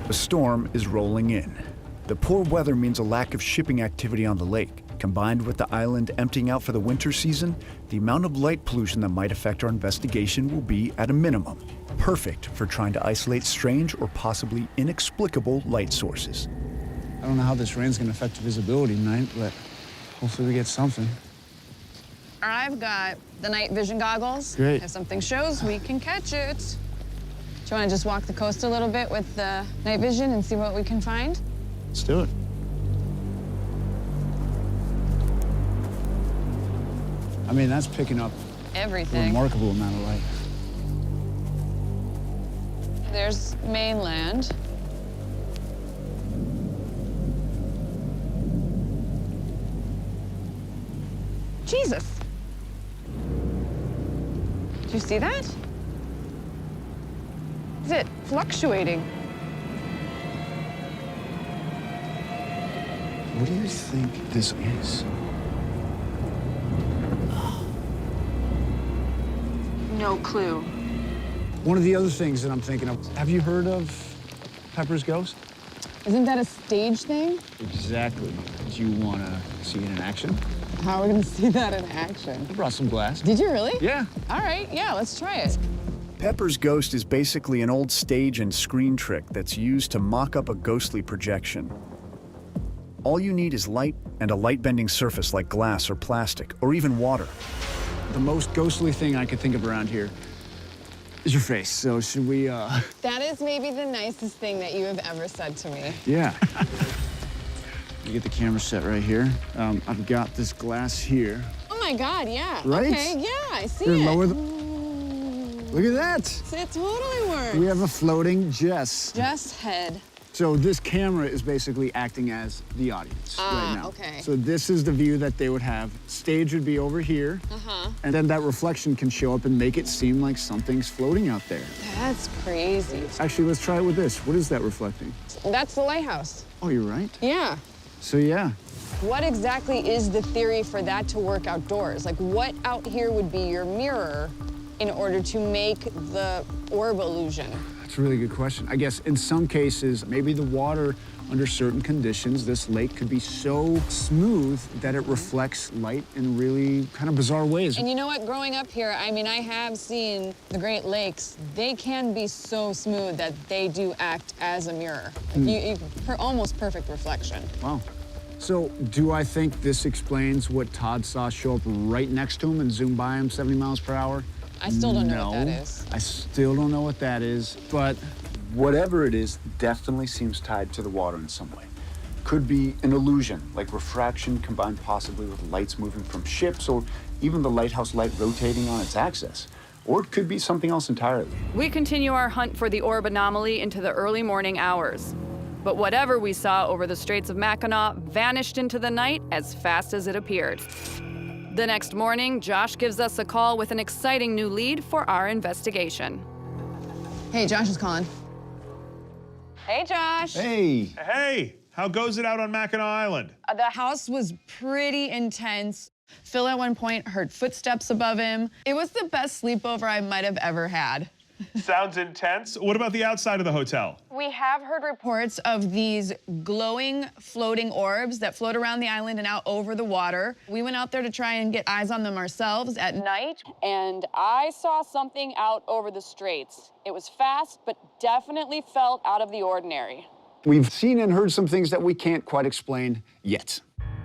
A storm is rolling in. The poor weather means a lack of shipping activity on the lake. Combined with the island emptying out for the winter season, the amount of light pollution that might affect our investigation will be at a minimum. Perfect for trying to isolate strange or possibly inexplicable light sources. I don't know how this rain's gonna affect visibility tonight, but hopefully we get something. I've got the night vision goggles. Great. If something shows, we can catch it. Do you want to just walk the coast a little bit with the night vision and see what we can find? Let's do it. I mean, that's picking up Everything. a remarkable amount of light. There's mainland. Jesus. Do you see that? Is it fluctuating? What do you think this is? No clue. One of the other things that I'm thinking of, have you heard of Pepper's ghost? Isn't that a stage thing? Exactly. Do you want to see it in action? How are we gonna see that in action? I brought some glass. Did you really? Yeah. All right, yeah, let's try it. Pepper's ghost is basically an old stage and screen trick that's used to mock up a ghostly projection. All you need is light and a light-bending surface like glass or plastic, or even water. The most ghostly thing I could think of around here is your face. So should we, That is maybe the nicest thing that you have ever said to me. Yeah. You get the camera set right here. I've got this glass here. Oh my God, yeah. Right? Okay, yeah, I see Here, it. lower the... Ooh. Look at that. It totally works. We have a floating Jess. Jess head. So this camera is basically acting as the audience right now. Okay. So this is the view that they would have. Stage would be over here. And then that reflection can show up and make it seem like something's floating out there. That's crazy. Actually, let's try it with this. What is that reflecting? That's the lighthouse. Oh, you're right. Yeah. So yeah. What exactly is the theory for that to work outdoors? Like, what out here would be your mirror in order to make the orb illusion? That's a really good question. I guess in some cases, maybe the water, under certain conditions, this lake could be so smooth that it reflects light in really kind of bizarre ways. And you know what? Growing up here, I mean, I have seen the Great Lakes. They can be so smooth that they do act as a mirror. For almost perfect reflection. Wow. So do I think this explains what Todd saw show up right next to him and zoom by him 70 miles per hour? I still don't know what that is. I still don't know what that is, but Whatever it is, definitely seems tied to the water in some way. Could be an illusion, like refraction combined possibly with lights moving from ships, or even the lighthouse light rotating on its axis. Or it could be something else entirely. We continue our hunt for the orb anomaly into the early morning hours. But whatever we saw over the Straits of Mackinac vanished into the night as fast as it appeared. The next morning, Josh gives us a call with an exciting new lead for our investigation. Hey, Josh is calling. Hey, Josh. hey, Hey, how goes it out on Mackinac Island? The house was pretty intense. Phil at one point heard footsteps above him. It was the best sleepover I might have ever had. Sounds intense. What about the outside of the hotel? We have heard reports of these glowing floating orbs that float around the island and out over the water. We went out there to try and get eyes on them ourselves at night. And I saw something out over the straits. It was fast, but definitely felt out of the ordinary. we've seen and heard some things that we can't quite explain yet.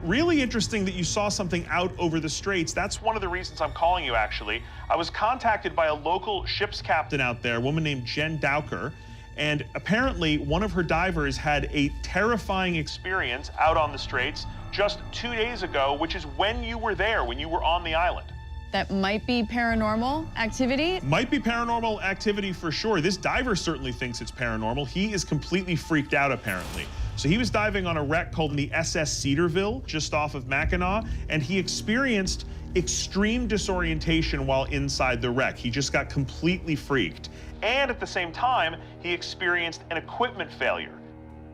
Really interesting that you saw something out over the straits. That's one of the reasons I'm calling you, actually. I was contacted by a local ship's captain out there, a woman named Jen Dowker, and apparently one of her divers had a terrifying experience out on the straits just 2 days ago, which is when you were there, when you were on the island. That might be paranormal activity. Might be paranormal activity for sure. This diver certainly thinks it's paranormal. He is completely freaked out, apparently. So he was diving on a wreck called the SS Cedarville, just off of Mackinac, and he experienced extreme disorientation while inside the wreck. He just got completely freaked. And at the same time, he experienced an equipment failure.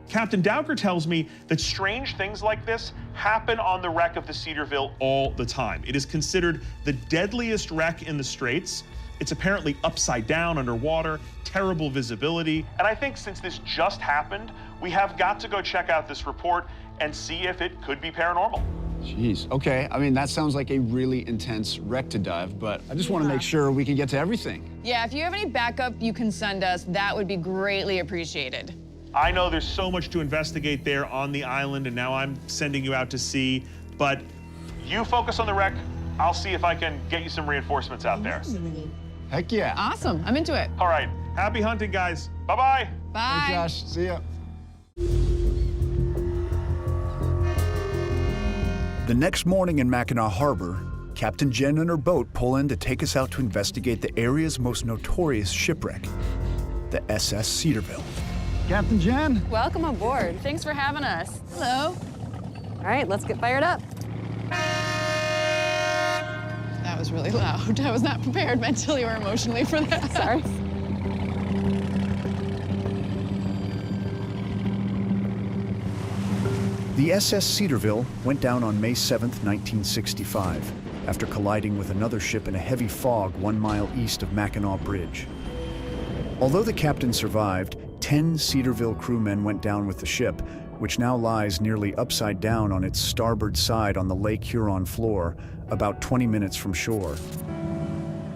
Captain Dowker tells me that strange things like this happen on the wreck of the Cedarville all the time. It is considered the deadliest wreck in the Straits. It's apparently upside down underwater, terrible visibility. And I think since this just happened, we have got to go check out this report and see if it could be paranormal. Jeez, okay. I mean, that sounds like a really intense wreck to dive, but I just want to make sure we can get to everything. Yeah, if you have any backup you can send us, that would be greatly appreciated. I know there's so much to investigate there on the island, and now I'm sending you out to sea, but you focus on the wreck. I'll see if I can get you some reinforcements out there. Heck yeah. Awesome, I'm into it. All right, happy hunting, guys. Bye-bye. Bye. Hey, Josh, see ya. The next morning in Mackinac Harbor, Captain Jen and her boat pull in to take us out to investigate the area's most notorious shipwreck, the SS Cedarville. Captain Jen. Welcome aboard. Thanks for having us. Hello. All right, let's get fired up. That was really loud. I was not prepared mentally or emotionally for that. Sorry. The SS Cedarville went down on May 7, 1965, after colliding with another ship in a heavy fog 1 mile east of Mackinac Bridge. Although the captain survived, 10 Cedarville crewmen went down with the ship, which now lies nearly upside down on its starboard side on the Lake Huron floor, about 20 minutes from shore.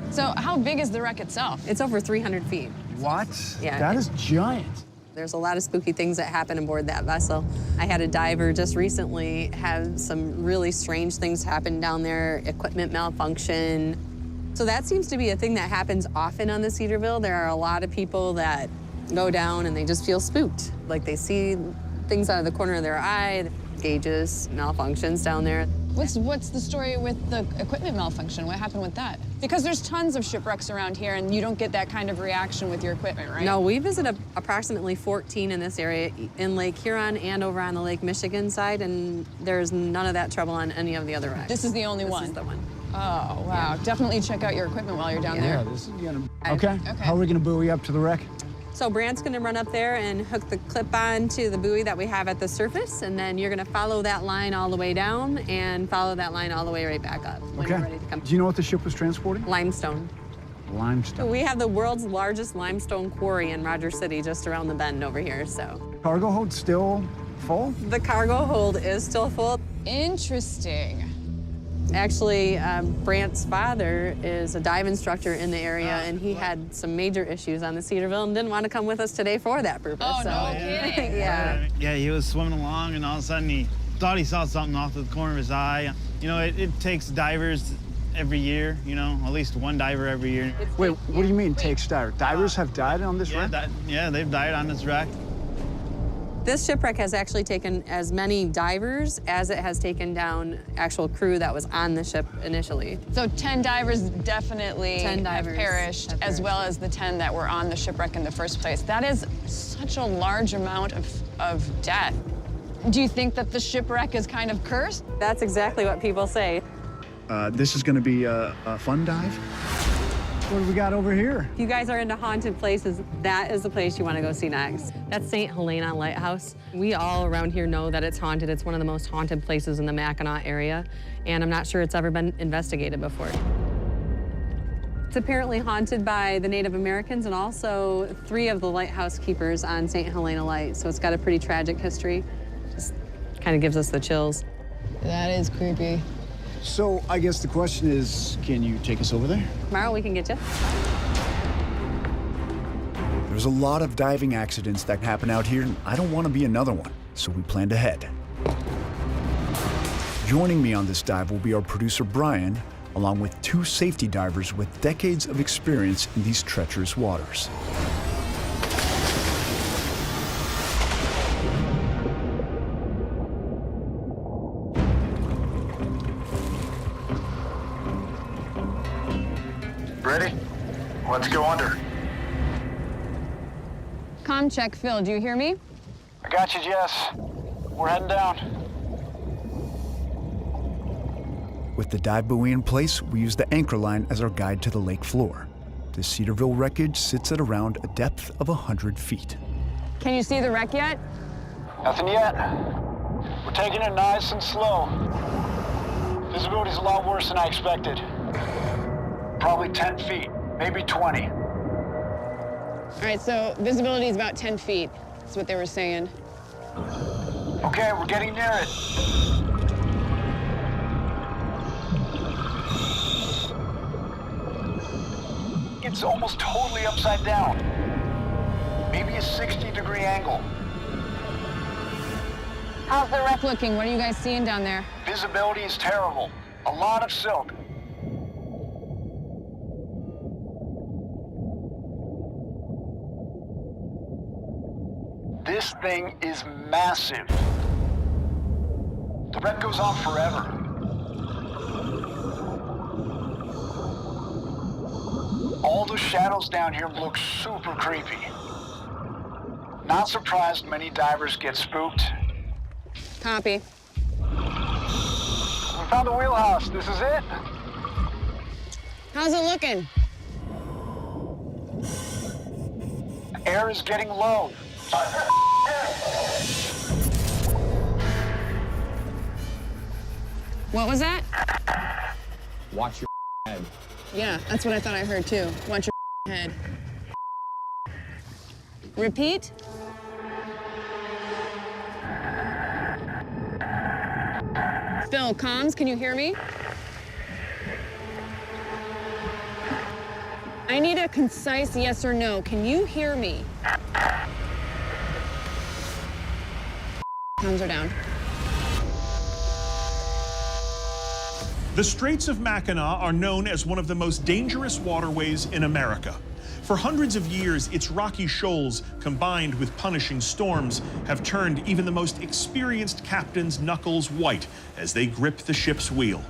So how big is the wreck itself? It's over 300 feet. What? Yeah. That is giant. There's a lot of spooky things that happen aboard that vessel. I had a diver just recently have some really strange things happen down there, equipment malfunction. So that seems to be a thing that happens often on the Cedarville. There are a lot of people that go down and they just feel spooked. Like they see things out of the corner of their eye, gauges, malfunctions down there. What's the story with the equipment malfunction? What happened with that? Because there's tons of shipwrecks around here and you don't get that kind of reaction with your equipment, right? No, we visited approximately 14 in this area, in Lake Huron and over on the Lake Michigan side, and there's none of that trouble on any of the other wrecks. This is the only one? This is the one. Oh, wow. Yeah. Definitely check out your equipment while you're down Yeah, there. this is gonna... Okay. Okay, how are we gonna buoy up to the wreck? So Brant's gonna run up there and hook the clip on to the buoy that we have at the surface, and then you're gonna follow that line all the way down and follow that line all the way right back up when you're ready to come. Do you know what the ship was transporting? Limestone. Limestone. We have the world's largest limestone quarry in Rogers City, just around the bend over here, so. Cargo hold still full? The cargo hold is still full. Interesting. Actually, Brant's father is a dive instructor in the area, and he had some major issues on the Cedarville and didn't want to come with us today for that purpose. Oh, so. no kidding. Yeah. Yeah, he was swimming along, and all of a sudden he thought he saw something off the corner of his eye. You know, it takes divers every year, you know, at least one diver every year. Wait, what do you mean takes divers? Divers have died on this wreck? Yeah, they've died on this wreck. This shipwreck has actually taken as many divers as it has taken down actual crew that was on the ship initially. So 10 divers definitely 10 have divers perished, have as perished. well as the 10 that were on the shipwreck in the first place. That is such a large amount of death. Do you think that the shipwreck is kind of cursed? That's exactly what people say. This is gonna be a fun dive? What do we got over here? If you guys are into haunted places, that is the place you want to go see next. That's St. Helena Lighthouse. We all around here know that it's haunted. It's one of the most haunted places in the Mackinac area, and I'm not sure it's ever been investigated before. It's apparently haunted by the Native Americans and also 3 of the lighthouse keepers on St. Helena Light, so it's got a pretty tragic history. Just kind of gives us the chills. That is creepy. So I guess the question is, can you take us over there? Tomorrow we can get you. There's a lot of diving accidents that happen out here, and I don't want to be another one, so we planned ahead. Joining me on this dive will be our producer Brian, along with 2 safety divers with decades of experience in these treacherous waters. Ready? Let's go under. Comm check, Phil, do you hear me? I got you, Jess. We're heading down. With the dive buoy in place, we use the anchor line as our guide to the lake floor. The Cedarville wreckage sits at around a depth of 100 feet. Can you see the wreck yet? Nothing yet. We're taking it nice and slow. Visibility's a lot worse than I expected. Probably 10 feet. maybe 20. All right, so visibility is about 10 feet. That's what they were saying. Okay, we're getting near it. It's almost totally upside down. Maybe a 60-degree angle. How's the wreck looking? What are you guys seeing down there? Visibility is terrible. A lot of silk. This thing is massive. The wreck goes on forever. All the shadows down here look super creepy. Not surprised many divers get spooked. Copy. We found the wheelhouse. This is it. How's it looking? Air is getting low. What was that? Watch your head. Yeah, that's what I thought I heard too. Watch your head. Repeat. Phil, comms, can you hear me? I need a concise yes or no. Can you hear me? Comms are down. The Straits of Mackinac are known as one of the most dangerous waterways in America. For hundreds of years, its rocky shoals, combined with punishing storms, have turned even the most experienced captains' knuckles white as they grip the ship's wheel.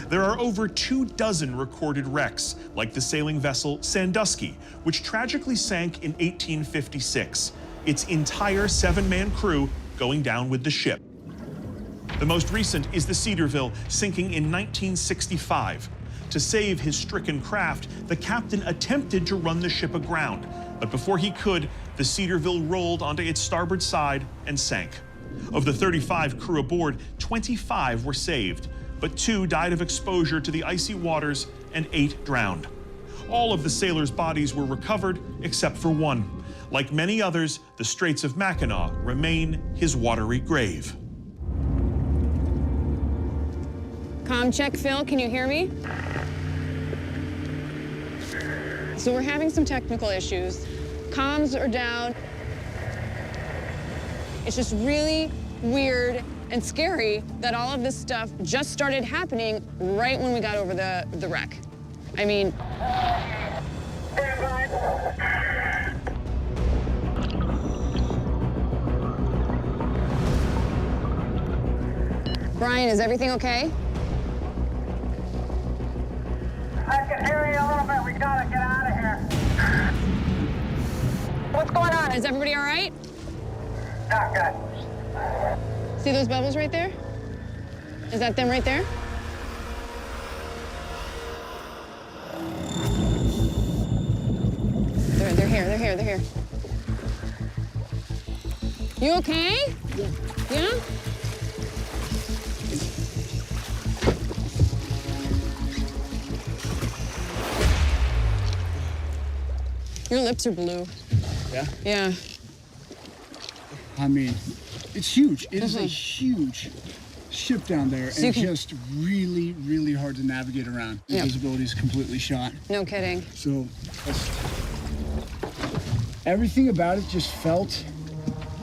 There are over 24 recorded wrecks, like the sailing vessel Sandusky, which tragically sank in 1856, its entire 7-man crew going down with the ship. The most recent is the Cedarville, sinking in 1965. To save his stricken craft, the captain attempted to run the ship aground, but before he could, the Cedarville rolled onto its starboard side and sank. Of the 35 crew aboard, 25 were saved, but 2 died of exposure to the icy waters and 8 drowned. All of the sailors' bodies were recovered except for one. Like many others, the Straits of Mackinac remain his watery grave. Comm check, Phil, can you hear me? So we're having some technical issues. Comms are down. It's just really weird and scary that all of this stuff just started happening right when we got over the wreck. I mean... Brian, is everything okay? I can hear you a little bit. We gotta get out of here. What's going on? Is everybody all right? Not good. See those bubbles right there? Is that them right there? They're here. You okay? Yeah? Your lips are blue. Yeah? Yeah. I mean, it's huge. It is a huge ship down there, So you and can- just really, really hard to navigate around. The Yep. visibility is completely shot. No kidding. So everything about it just felt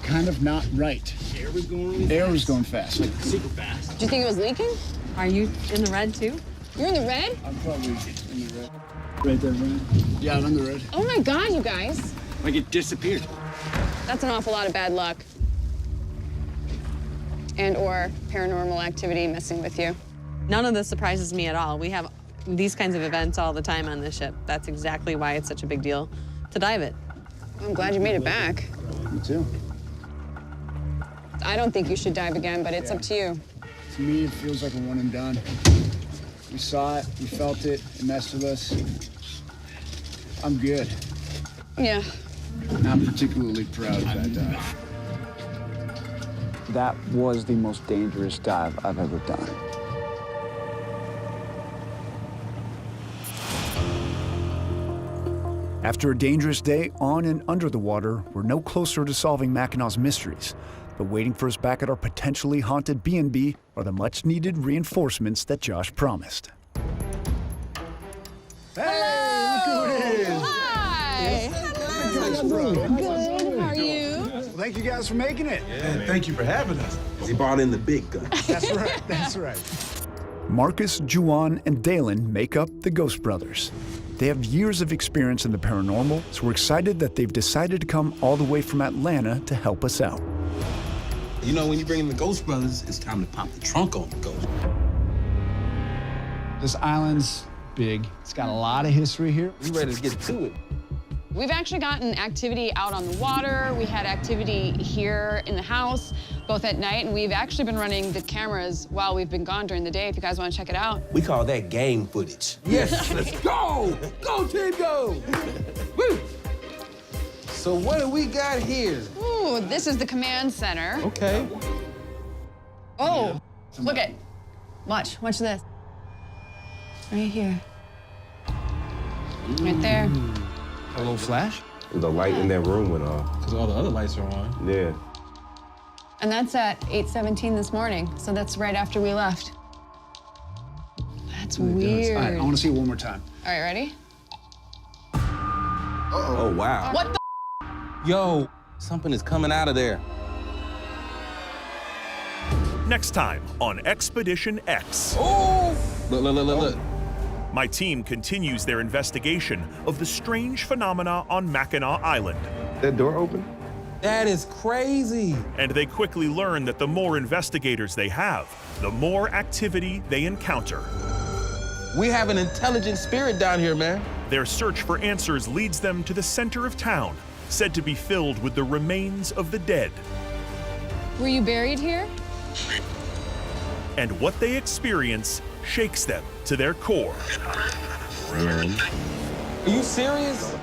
kind of not right. Air was going really fast. Air was going fast. Like super fast. Do you think it was leaking? Are you in the red too? You're in the red? I'm probably in the red. Right there, man. Yeah, I'm in the red. Oh my God, you guys. Like it disappeared. That's an awful lot of bad luck. And or paranormal activity messing with you. None of this surprises me at all. We have these kinds of events all the time on this ship. That's exactly why it's such a big deal to dive it. I'm glad you made it back. Me too. I don't think you should dive again, but it's up to you. To me, it feels like a one and done. We saw it, we felt it, it messed with us. I'm good. Yeah. Not particularly proud of that dive. That was the most dangerous dive I've ever done. After a dangerous day on and under the water, we're no closer to solving Mackinac's mysteries. But waiting for us back at our potentially haunted B&B are the much-needed reinforcements that Josh promised. Hey, look who it is. Hi. Hello. Good. How are you? Well, thank you guys for making it. Yeah, thank you for having us. He brought in the big gun. That's right, that's right. Marcus, Juwan, and Dalen make up the Ghost Brothers. They have years of experience in the paranormal, so we're excited that they've decided to come all the way from Atlanta to help us out. You know, when you bring in the Ghost Brothers, it's time to pop the trunk on the ghost. This island's big. It's got a lot of history here. We ready to get to it. We've actually gotten activity out on the water. We had activity here in the house, both at night, and we've actually been running the cameras while we've been gone during the day, if you guys want to check it out. We call that game footage. Yes, let's go! Go, team, go! Woo! So what do we got here? Ooh, this is the command center. Okay. Oh, look it. Watch this. Right here. Right there. A little flash? The light in that room went off. Because all the other lights are on. Yeah. And that's at 8:17 this morning, so that's right after we left. That's weird. All right, I want to see it one more time. All right, ready? Oh, wow. What the? Yo, something is coming out of there. Next time on Expedition X. Oh! Look. My team continues their investigation of the strange phenomena on Mackinac Island. That door open? That is crazy. And they quickly learn that the more investigators they have, the more activity they encounter. We have an intelligent spirit down here, man. Their search for answers leads them to the center of town, said to be filled with the remains of the dead. Were you buried here? And what they experience shakes them to their core. Are you serious?